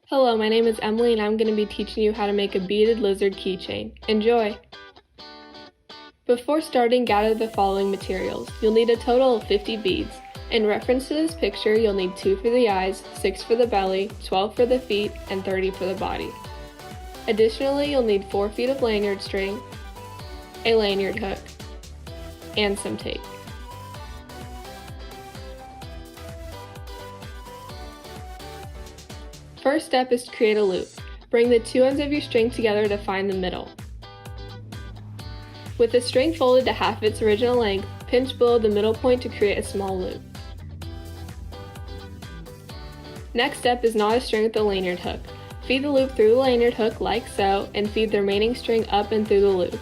Hello, my name is Emily and I'm going to be teaching you how to make a beaded lizard keychain. Enjoy! Before starting, gather the following materials. You'll need a total of 50 beads. In reference to this picture, you'll need 2 for the eyes, 6 for the belly, 12 for the feet, and 30 for the body. Additionally, you'll need 4 feet of lanyard string, a lanyard hook, and some tape. First step is to create a loop. Bring the 2 ends of your string together to find the middle. With the string folded to half its original length, pinch below the middle point to create a small loop. Next step is knot a string with the lanyard hook. Feed the loop through the lanyard hook like so, and feed the remaining string up and through the loop.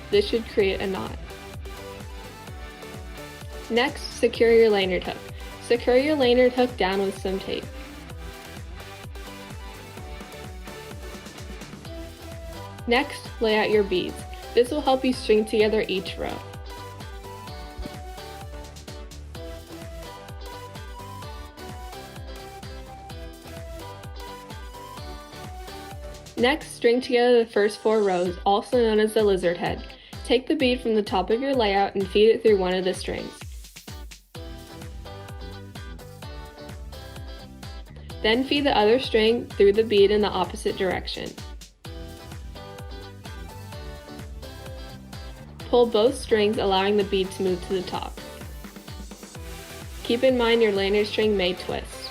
This should create a knot. Next, secure your lanyard hook. Secure your lanyard hook down with some tape. Next, lay out your beads. This will help you string together each row. Next, string together the first 4 rows, also known as the lizard head. Take the bead from the top of your layout and feed it through one of the strings. Then feed the other string through the bead in the opposite direction. Pull both strings, allowing the bead to move to the top. Keep in mind your lanyard string may twist.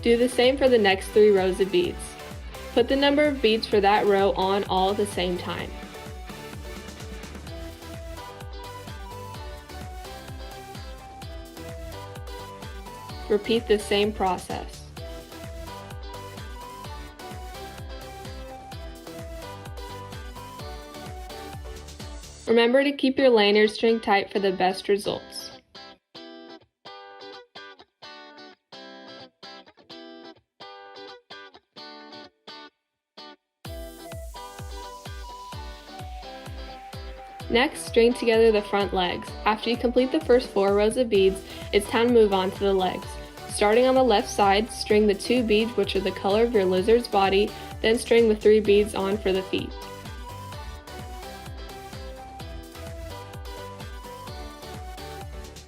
Do the same for the next 3 rows of beads. Put the number of beads for that row on all at the same time. Repeat the same process. Remember to keep your lanyard string tight for the best results. Next, string together the front legs. After you complete the first 4 rows of beads, it's time to move on to the legs. Starting on the left side, string the 2 beads which are the color of your lizard's body, then string the 3 beads on for the feet.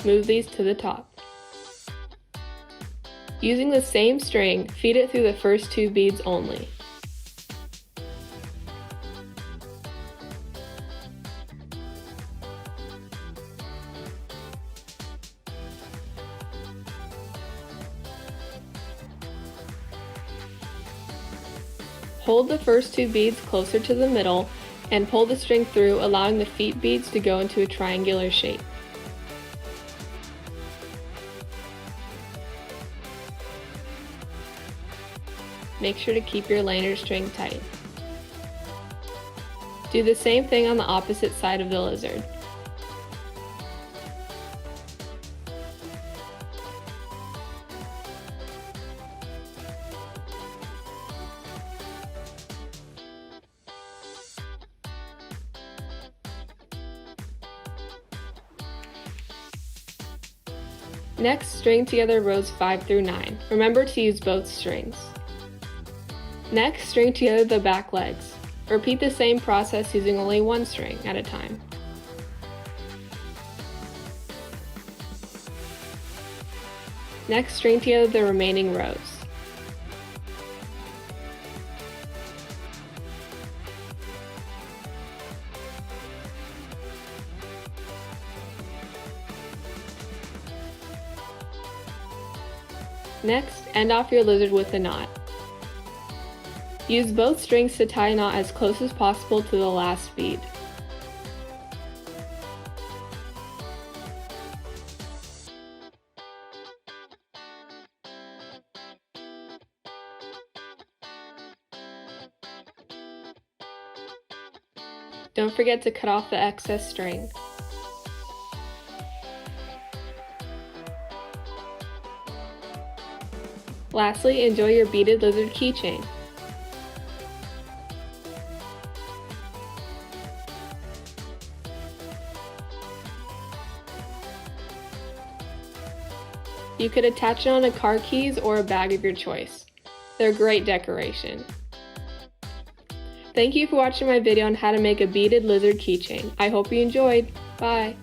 Move these to the top. Using the same string, feed it through the first 2 beads only. Hold the first 2 beads closer to the middle and pull the string through, allowing the feet beads to go into a triangular shape. Make sure to keep your lanyard string tight. Do the same thing on the opposite side of the lizard. Next, string together rows 5 through 9. Remember to use both strings. Next, string together the back legs. Repeat the same process using only 1 string at a time. Next, string together the remaining rows. Next, end off your lizard with a knot. Use both strings to tie a knot as close as possible to the last bead. Don't forget to cut off the excess string. Lastly, enjoy your beaded lizard keychain. You could attach it on a car keys or a bag of your choice. They're great decoration. Thank you for watching my video on how to make a beaded lizard keychain. I hope you enjoyed. Bye!